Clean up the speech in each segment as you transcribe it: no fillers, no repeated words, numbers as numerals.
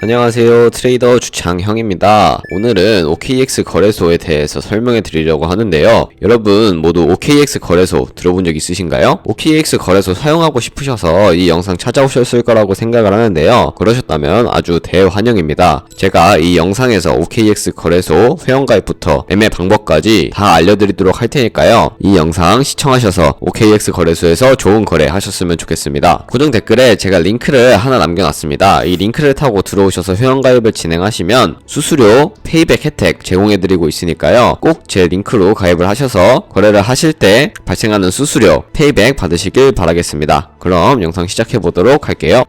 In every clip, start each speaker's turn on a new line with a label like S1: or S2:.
S1: 안녕하세요, 트레이더 주창형입니다. 오늘은 OKX 거래소에 대해서 설명해 드리려고 하는데요. 여러분 모두 OKX 거래소 들어본 적 있으신가요? OKX 거래소 사용하고 싶으셔서 이 영상 찾아오셨을 거라고 생각을 하는데요. 그러셨다면 아주 대환영입니다. 제가 이 영상에서 OKX 거래소 회원가입부터 매매 방법까지 다 알려드리도록 할 테니까요. 이 영상 시청하셔서 OKX 거래소에서 좋은 거래 하셨으면 좋겠습니다. 고정 댓글에 제가 링크를 하나 남겨놨습니다. 이 링크를 타고 들어오셔서 회원가입을 진행하시면 수수료, 페이백 혜택 제공해드리고 있으니까요. 꼭 제 링크로 가입을 하셔서 거래를 하실 때 발생하는 수수료, 페이백 받으시길 바라겠습니다. 그럼 영상 시작해보도록 할게요.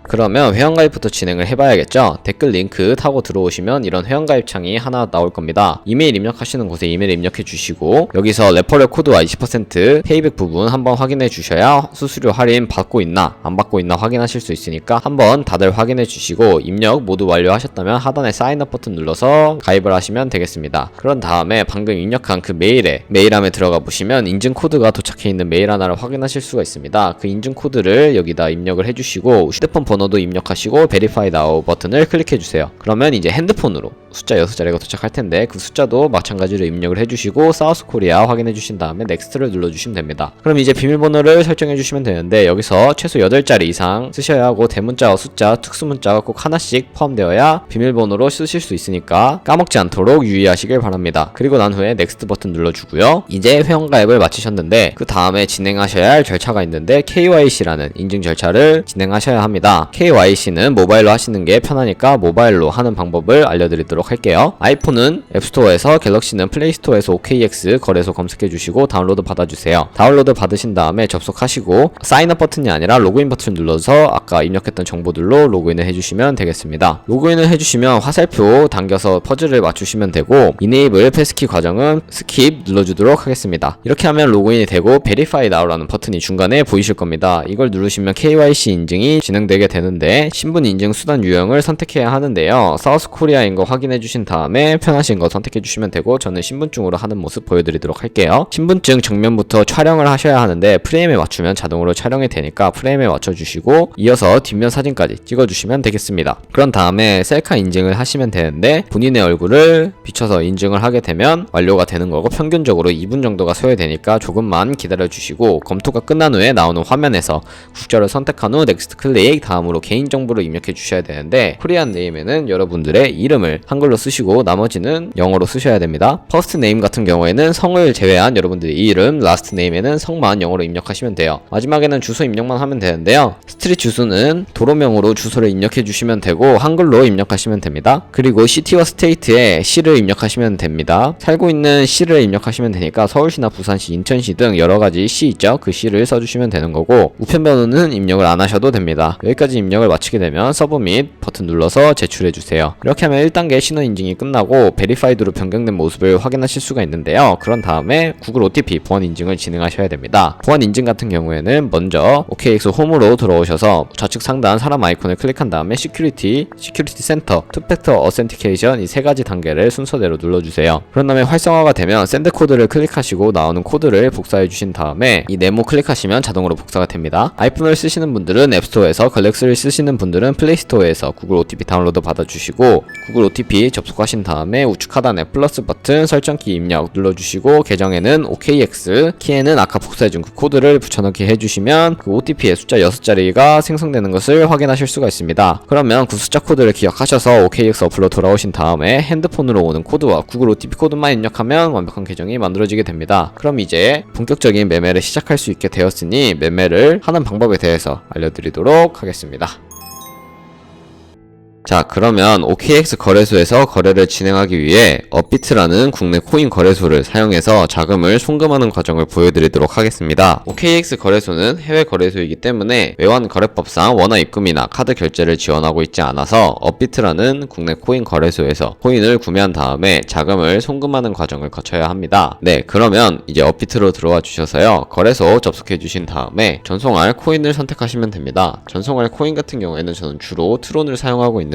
S1: 그러면 회원가입부터 진행을 해봐야겠죠? 댓글 링크 타고 들어오시면 이런 회원가입 창이 하나 나올 겁니다. 이메일 입력하시는 곳에 이메일 입력해 주시고 여기서 레퍼럴 코드와 20% 페이백 부분 한번 확인해 주셔야 수수료 할인 받고 있나 안 받고 있나 확인하실 수 있으니까 한번 다들 확인해 주시고 입력 모두 완료하셨다면 하단에 사인업 버튼 눌러서 가입을 하시면 되겠습니다. 그런 다음에 방금 입력한 그 메일함에 들어가 보시면 인증 코드가 도착해 있는 메일 하나를 확인하실 수가 있습니다. 그 인증 코드를 여기다 입력을 해주시고 휴대폰 번호도 입력하시고 Verify Now 버튼을 클릭해주세요. 그러면 이제 핸드폰으로 숫자 6자리가 도착할 텐데 그 숫자도 마찬가지로 입력을 해주시고 사우스 코리아 확인해주신 다음에 넥스트를 눌러주시면 됩니다. 그럼 이제 비밀번호를 설정해주시면 되는데 여기서 최소 8자리 이상 쓰셔야 하고 대문자와 숫자, 특수문자가 꼭 하나씩 포함되어야 비밀번호로 쓰실 수 있으니까 까먹지 않도록 유의하시길 바랍니다. 그리고 난 후에 넥스트 버튼 눌러주고요. 이제 회원가입을 마치셨는데 그 다음에 진행하셔야 할 절차가 있는데 KYC라는 인증 절차를 진행하셔야 합니다. KYC는 모바일로 하시는 게 편하니까 모바일로 하는 방법을 알려드리도록 할게요. 아이폰은 앱스토어에서, 갤럭시는 플레이스토어에서 OKX 거래소 검색해 주시고 다운로드 받아주세요. 다운로드 받으신 다음에 접속하시고 사인업 버튼이 아니라 로그인 버튼을 눌러서 아까 입력했던 정보들로 로그인을 해주시면 되겠습니다. 로그인을 해주시면 화살표 당겨서 퍼즐을 맞추시면 되고 이네이블 패스키 과정은 스킵 눌러주도록 하겠습니다. 이렇게 하면 로그인이 되고 Verify Now라는 버튼이 중간에 보이실 겁니다. 이걸 누르시면 KYC 인증이 진행되게 되는데 신분 인증 수단 유형을 선택해야 하는데요. 사우스 코리아인 거 확인해 주신 다음에 편하신 거 선택해 주시면 되고 저는 신분증으로 하는 모습 보여드리도록 할게요. 신분증 정면부터 촬영을 하셔야 하는데 프레임에 맞추면 자동으로 촬영이 되니까 프레임에 맞춰주시고 이어서 뒷면 사진까지 찍어주시면 되겠습니다. 그런 다음에 셀카 인증을 하시면 되는데 본인의 얼굴을 비춰서 인증을 하게 되면 완료가 되는 거고 평균적으로 2분 정도가 소요되니까 조금만 기다려주시고 검토가 끝난 후에 나오는 화면에서 국저를 선택한 후 넥스트 클릭 다음으로 개인정보를 입력해 주셔야 되는데 코리안 네임에는 여러분들의 이름을 한글로 쓰시고 나머지는 영어로 쓰셔야 됩니다. 퍼스트 네임 같은 경우에는 성을 제외한 여러분들의 이름, 라스트 네임에는 성만 영어로 입력하시면 돼요. 마지막에는 주소 입력만 하면 되는데요. 스트릿 주소는 도로명으로 주소를 입력해 주시면 되고 한글로 입력하시면 됩니다. 그리고 시티와 스테이트에 시를 입력하시면 됩니다. 살고 있는 시를 입력하시면 되니까 서울시나 부산시, 인천시 등 여러가지 시 있죠? 그 시를 써주시면 되는 거고 우편번호는 입력을 안 하셔도 됩니다. 여기까지 입력을 마치게 되면 서브밋 버튼 눌러서 제출해주세요. 이렇게 하면 1단계 신원 인증이 끝나고 베리파이드로 변경된 모습을 확인하실 수가 있는데요. 그런 다음에 구글 OTP 보안 인증을 진행하셔야 됩니다. 보안 인증 같은 경우에는 먼저 OKX 홈으로 들어오셔서 좌측 상단 사람 아이콘을 클릭한 다음에 시큐리티 센터, 투팩터 어센티케이션 이 세 가지 단계를 순서대로 눌러주세요. 그런 다음에 활성화가 되면 샌드 코드를 클릭하시고 나오는 코드를 복사해 주신 다음에 이 네모 클릭하시면 자동으로 복사가 됩니다. 아이폰을 쓰시는 분들은 앱스토어에서, 갤럭시를 쓰시는 분들은 플레이스토어에서 구글 OTP 다운로드 받아주시고 구글 OTP 접속하신 다음에 우측 하단에 플러스 버튼 설정키 입력 눌러주시고 계정에는 OKX, 키에는 아까 복사해준 그 코드를 붙여넣기 해주시면 그 OTP의 숫자 6자리가 생성되는 것을 확인하실 수가 있습니다. 그러면 그 숫자 코드를 기억하셔서 OKX 어플로 돌아오신 다음에 핸드폰으로 오는 코드와 구글 OTP 코드만 입력하면 완벽한 계정이 만들어지게 됩니다. 그럼 이제 본격적인 매매를 시작할 수 있게 되었으니 매매를 하는 방법에 대해서 알려드리도록 하겠습니다. 자, 그러면 OKX 거래소에서 거래를 진행하기 위해 업비트라는 국내 코인 거래소를 사용해서 자금을 송금하는 과정을 보여드리도록 하겠습니다. OKX 거래소는 해외 거래소이기 때문에 외환 거래법상 원화 입금이나 카드 결제를 지원하고 있지 않아서 업비트라는 국내 코인 거래소에서 코인을 구매한 다음에 자금을 송금하는 과정을 거쳐야 합니다. 네, 그러면 이제 업비트로 들어와 주셔서요. 거래소 접속해 주신 다음에 전송할 코인을 선택하시면 됩니다. 전송할 코인 같은 경우에는 저는 주로 트론을 사용하고 있는데요.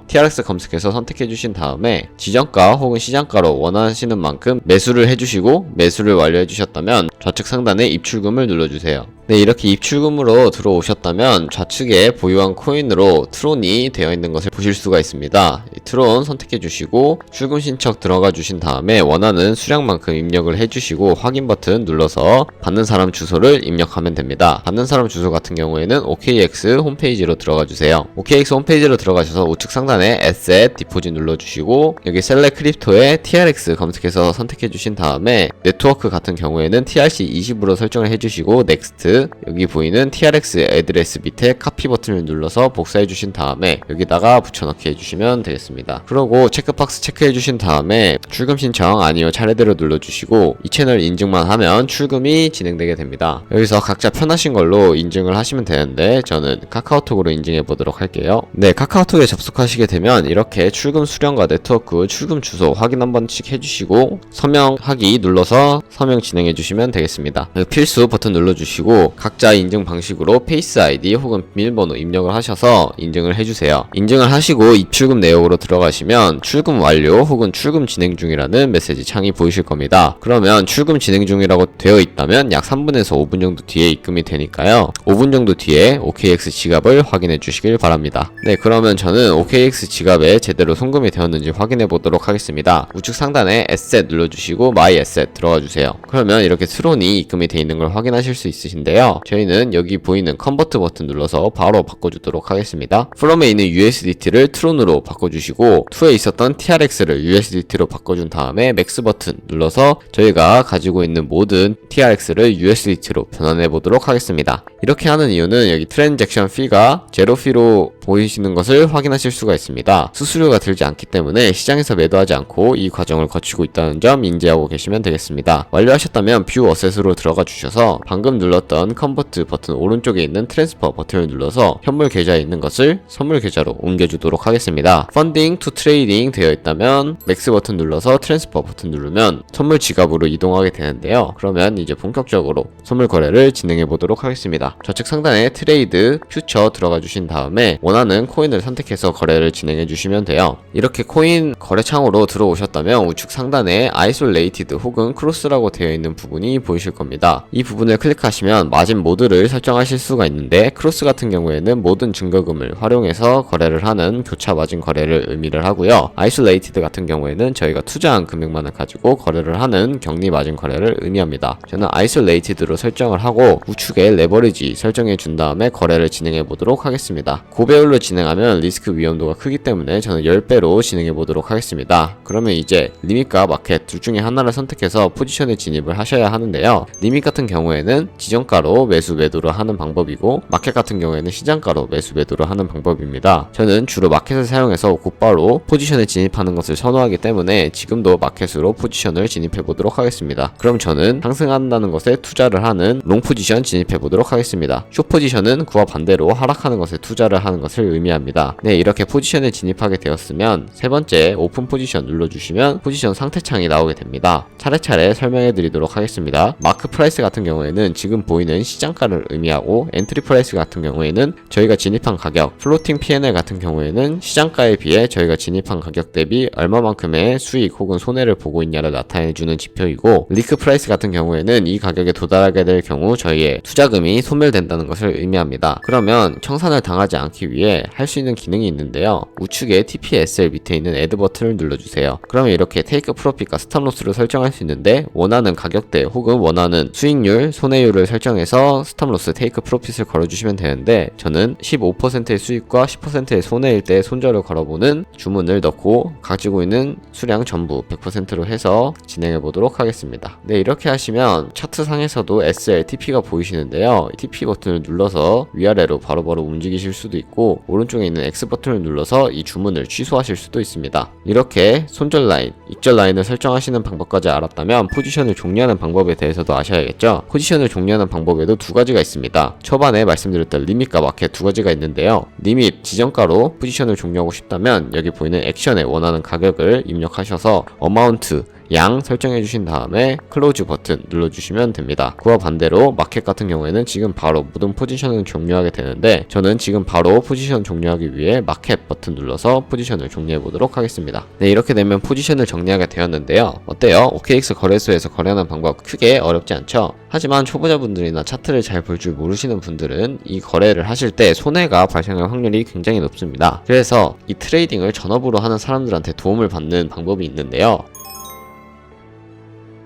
S1: TRX 검색해서 선택해 주신 다음에 지정가 혹은 시장가로 원하시는 만큼 매수를 해주시고 매수를 완료해 주셨다면 좌측 상단에 입출금을 눌러주세요. 네, 이렇게 입출금으로 들어오셨다면 좌측에 보유한 코인으로 트론이 되어 있는 것을 보실 수가 있습니다. 이 트론 선택해 주시고 출금 신청 들어가 주신 다음에 원하는 수량만큼 입력을 해 주시고 확인 버튼 눌러서 받는 사람 주소를 입력하면 됩니다. 받는 사람 주소 같은 경우에는 OKX 홈페이지로 들어가 주세요. OKX 홈페이지로 들어가셔서 우측 상단에 Asset 디포짓 눌러 주시고 여기 셀렉 크립토에 TRX 검색해서 선택해 주신 다음에 네트워크 같은 경우에는 TRC20으로 설정을 해 주시고 넥스트, 여기 보이는 TRX 애드레스 밑에 카피 버튼을 눌러서 복사해 주신 다음에 여기다가 붙여넣기 해주시면 되겠습니다. 그러고 체크박스 체크해 주신 다음에 출금 신청 아니요 차례대로 눌러주시고 이 채널 인증만 하면 출금이 진행되게 됩니다. 여기서 각자 편하신 걸로 인증을 하시면 되는데 저는 카카오톡으로 인증해 보도록 할게요. 네, 카카오톡에 접속하시게 되면 이렇게 출금 수량과 네트워크, 출금 주소 확인 한 번씩 해주시고 서명하기 눌러서 서명 진행해 주시면 되겠습니다. 필수 버튼 눌러주시고 각자 인증 방식으로 페이스 아이디 혹은 비밀번호 입력을 하셔서 인증을 해주세요. 인증을 하시고 입출금 내역으로 들어가시면 출금 완료 혹은 출금 진행 중이라는 메시지 창이 보이실 겁니다. 그러면 출금 진행 중이라고 되어 있다면 약 3분에서 5분 정도 뒤에 입금이 되니까요. 5분 정도 뒤에 OKX 지갑을 확인해 주시길 바랍니다. 네, 그러면 저는 OKX 지갑에 제대로 송금이 되었는지 확인해 보도록 하겠습니다. 우측 상단에 Asset 눌러주시고 My Asset 들어가 주세요. 그러면 이렇게 트론이 입금이 되어 있는 걸 확인하실 수 있으신데요. 저희는 여기 보이는 컨버트 버튼 눌러서 바로 바꿔주도록 하겠습니다. from에 있는 USDT를 트론으로 바꿔주시고 2에 있었던 TRX를 USDT로 바꿔준 다음에 맥스 버튼 눌러서 저희가 가지고 있는 모든 TRX를 USDT로 변환해 보도록 하겠습니다. 이렇게 하는 이유는 여기 트랜잭션 피가 제로 피로 보이시는 것을 확인하실 수가 있습니다. 수수료가 들지 않기 때문에 시장에서 매도하지 않고 이 과정을 거치고 있다는 점 인지하고 계시면 되겠습니다. 완료하셨다면 뷰 어셋으로 들어가 주셔서 방금 눌렀던 컨버트 버튼 오른쪽에 있는 트랜스퍼 버튼을 눌러서 현물 계좌에 있는 것을 선물 계좌로 옮겨주도록 하겠습니다. 펀딩 투 트레이딩 되어 있다면 맥스 버튼 눌러서 트랜스퍼 버튼 누르면 선물 지갑으로 이동하게 되는데요. 그러면 이제 본격적으로 선물 거래를 진행해 보도록 하겠습니다. 좌측 상단에 트레이드, 퓨처 들어가 주신 다음에 원하는 코인을 선택해서 거래를 진행해 주시면 돼요. 이렇게 코인 거래창으로 들어오셨다면 우측 상단에 아이솔레이티드 혹은 크로스라고 되어 있는 부분이 보이실 겁니다. 이 부분을 클릭하시면 마진 모드를 설정하실 수가 있는데 크로스 같은 경우에는 모든 증거금을 활용해서 거래를 하는 교차 마진 거래를 의미를 하고요. 아이솔레이티드 같은 경우에는 저희가 투자한 금액만을 가지고 거래를 하는 격리 마진 거래를 의미합니다. 저는 아이솔레이티드로 설정을 하고 우측에 레버리지 설정해 준 다음에 거래를 진행해 보도록 하겠습니다. 고배율로 진행하면 리스크 위험도가 크기 때문에 저는 10배로 진행해 보도록 하겠습니다. 그러면 이제 리밋과 마켓 둘 중에 하나를 선택해서 포지션에 진입을 하셔야 하는데요. 리밋 같은 경우에는 지정가로 매수 매도를 하는 방법이고 마켓 같은 경우에는 시장가로 매수 매도를 하는 방법입니다. 저는 주로 마켓을 사용해서 곧바로 포지션에 진입하는 것을 선호하기 때문에 지금도 마켓으로 포지션을 진입해 보도록 하겠습니다. 그럼 저는 상승한다는 것에 투자를 하는 롱 포지션 진입해 보도록 하겠습니다. 숏 포지션은 그와 반대로 하락하는 것에 투자를 하는 것을 의미합니다. 네, 이렇게 포지션에 진입하게 되었으면 세 번째 오픈 포지션 눌러주시면 포지션 상태창이 나오게 됩니다. 차례차례 설명해 드리도록 하겠습니다. 마크 프라이스 같은 경우에는 지금 보이는 시장가를 의미하고 엔트리 프라이스 같은 경우에는 저희가 진입한 가격, 플로팅 P&L 같은 경우에는 시장가에 비해 저희가 진입한 가격 대비 얼마만큼의 수익 혹은 손해를 보고 있냐를 나타내주는 지표이고 리크 프라이스 같은 경우에는 이 가격에 도달하게 될 경우 저희의 투자금이 소멸된다는 것을 의미합니다. 그러면 청산을 당하지 않기 위해 할 수 있는 기능이 있는데요. 우측에 TPSL 밑에 있는 애드 버튼을 눌러주세요. 그러면 이렇게 테이크 프로핏과 스탑로스를 설정할 수 있는데 원하는 가격대 혹은 원하는 수익률, 손해율을 설정해서 스탑로스, 테이크 프로핏을 걸어주시면 되는데 저는 15%의 수익과 10%의 손해일 때 손절을 걸어보는 주문을 넣고 가지고 있는 수량 전부 100%로 해서 진행해 보도록 하겠습니다. 네, 이렇게 하시면 차트상에서도 SL, TP가 보이시는데요. TP 버튼을 눌러서 위아래로 바로바로 움직이실 수도 있고 오른쪽에 있는 X 버튼을 눌러서 이 주문을 취소하실 수도 있습니다. 이렇게 손절 라인, 익절 라인을 설정하시는 방법까지 알았다면 포지션을 종료하는 방법에 대해서도 아셔야겠죠. 포지션을 종료하는 방법에도 두 가지가 있습니다. 초반에 말씀드렸던 리밋과 마켓 두 가지가 있는데요. 리밋 지정가로 포지션을 종료하고 싶다면 여기 보이는 액션에 원하는 가격을 입력하셔서 어마운트 양 설정해 주신 다음에 클로즈 버튼 눌러주시면 됩니다. 그와 반대로 마켓 같은 경우에는 지금 바로 모든 포지션을 종료하게 되는데 저는 지금 바로 포지션 종료하기 위해 마켓 버튼 눌러서 포지션을 종료해 보도록 하겠습니다. 네, 이렇게 되면 포지션을 정리하게 되었는데요. 어때요? OKX 거래소에서 거래하는 방법 크게 어렵지 않죠? 하지만 초보자분들이나 차트를 잘 볼 줄 모르시는 분들은 이 거래를 하실 때 손해가 발생할 확률이 굉장히 높습니다. 그래서 이 트레이딩을 전업으로 하는 사람들한테 도움을 받는 방법이 있는데요.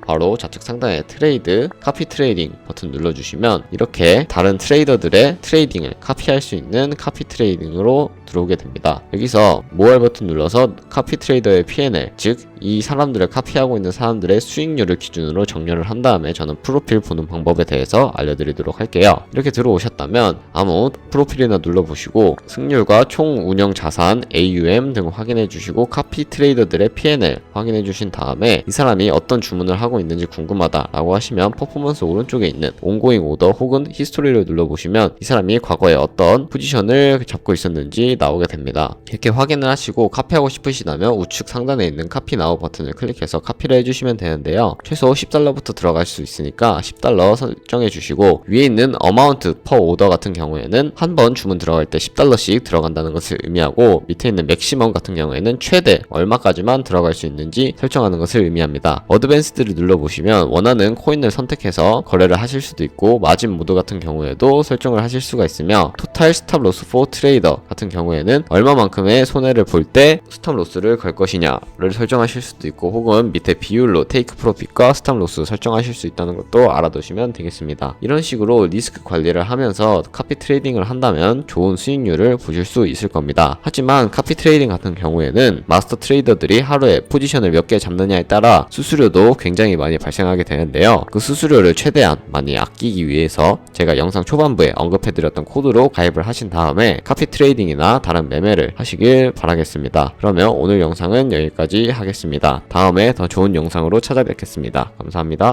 S1: 바로 좌측 상단에 트레이드, 카피 트레이딩 버튼 눌러주시면 이렇게 다른 트레이더들의 트레이딩을 카피할 수 있는 카피 트레이딩으로 들어오게 됩니다. 여기서 모알 버튼 눌러서 카피 트레이더의 P&L, 즉 이 사람들을 카피하고 있는 사람들의 수익률을 기준으로 정렬을 한 다음에 저는 프로필 보는 방법에 대해서 알려드리도록 할게요. 이렇게 들어오셨다면 아무 프로필이나 눌러보시고 승률과 총 운영 자산, AUM 등 확인해 주시고 카피 트레이더들의 P&L 확인해 주신 다음에 이 사람이 어떤 주문을 하고 있는지 궁금하다 라고 하시면 퍼포먼스 오른쪽에 있는 온고잉 오더 혹은 히스토리를 눌러보시면 이 사람이 과거에 어떤 포지션을 잡고 있었는지 나오게 됩니다. 이렇게 확인을 하시고 카피하고 싶으시다면 우측 상단에 있는 카피 나우 버튼을 클릭해서 카피를 해주시면 되는데요. 최소 $10부터 들어갈 수 있으니까 $10 설정해 주시고 위에 있는 어마운트 퍼 오더 같은 경우에는 한 번 주문 들어갈 때 $10씩 들어간다는 것을 의미하고 밑에 있는 맥시멈 같은 경우에는 최대 얼마까지만 들어갈 수 있는지 설정하는 것을 의미합니다. 어드밴스드를 눌러보시면 원하는 코인을 선택해서 거래를 하실 수도 있고 마진 모드 같은 경우에도 설정을 하실 수가 있으며 토탈 스탑 로스 포 트레이더 같은 경우에는 얼마만큼의 손해를 볼 때 스탑 로스를 걸 것이냐를 설정하실 수도 있고 혹은 밑에 비율로 테이크 프로핏과 스탑 로스 설정하실 수 있다는 것도 알아두시면 되겠습니다. 이런 식으로 리스크 관리를 하면서 카피 트레이딩을 한다면 좋은 수익률을 보실 수 있을 겁니다. 하지만 카피 트레이딩 같은 경우에는 마스터 트레이더들이 하루에 포지션을 몇 개 잡느냐에 따라 수수료도 굉장히 많이 발생하게 되는데요. 그 수수료를 최대한 많이 아끼기 위해서 제가 영상 초반부에 언급해드렸던 코드로 가입을 하신 다음에 카피 트레이딩이나 다른 매매를 하시길 바라겠습니다. 그러면 오늘 영상은 여기까지 하겠습니다. 다음에 더 좋은 영상으로 찾아뵙겠습니다. 감사합니다.